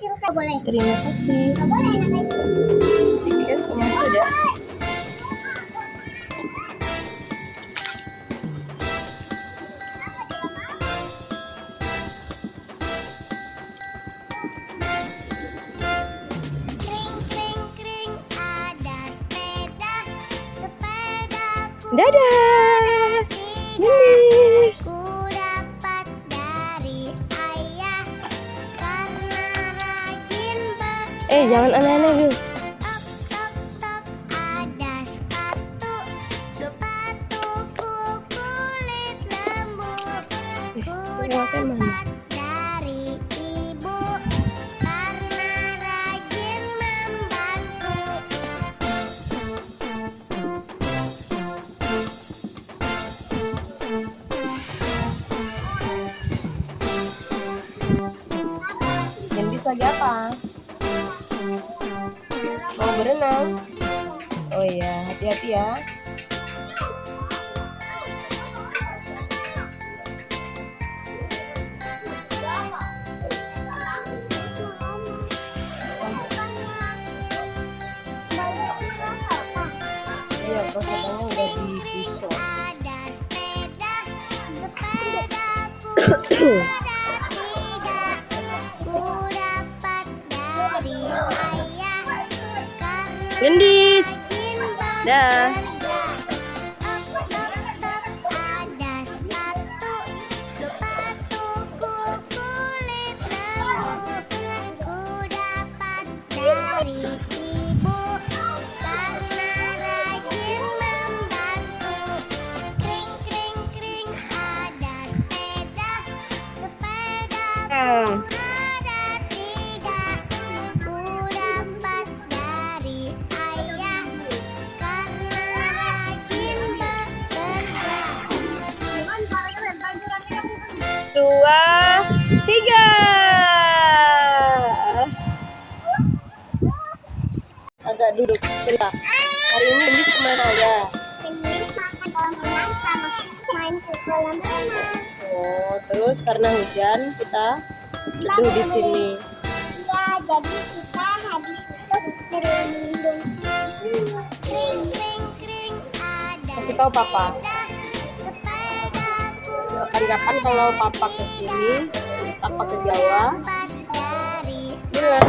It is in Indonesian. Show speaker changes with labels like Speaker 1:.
Speaker 1: kecil kan boleh.
Speaker 2: Terima kasih.
Speaker 1: Nggak boleh namanya.
Speaker 2: Tiket rumah sudah.
Speaker 1: Kring kring kring ada sepeda, sepedaku
Speaker 2: Dadah.
Speaker 1: tiga.
Speaker 2: Lilis.
Speaker 1: Ku dapat dari ayah karena rajin
Speaker 2: Jangan aneh-aneh yuk.
Speaker 1: tok tok tok ada sepatu, sepatuku kulit lembut. Ku
Speaker 2: Pakai mana?
Speaker 1: dapat dari ibu karena rajin membantu.
Speaker 2: Gendis lagi apa? Mau berenang? Oh iya, hati-hati ya. Iya, pesertanya udah di pisau.
Speaker 1: Ada sepeda, sepedaku ada tiga. Ku dapat dari ayah karena
Speaker 2: Gendis.
Speaker 1: rajin
Speaker 2: Dah.
Speaker 1: bekerja. Tok tok tok ada sepatu, sepatuku kulit lembut. Ku dapat dari ibu karena rajin membantu. Kring kring kring ada sepeda, sepedaku ada tiga. Ku dapat dari ayah karena rajin bekerja.
Speaker 2: 2, 3. Agak duduk cerita. Hari ini Gendis kemana aja?
Speaker 1: Ini makan kolam renang sama main ke kolam renang.
Speaker 2: Oh, terus karena hujan kita teduh di sini.
Speaker 1: Ya, jadi kita habis itu berlindung di sini. Kring kring kring ada
Speaker 2: Kasih tahu papa.
Speaker 1: sepedaku
Speaker 2: Kapan-kapan kalau papa ke sini, papa ke Jawa,
Speaker 1: dapat dari
Speaker 2: bilang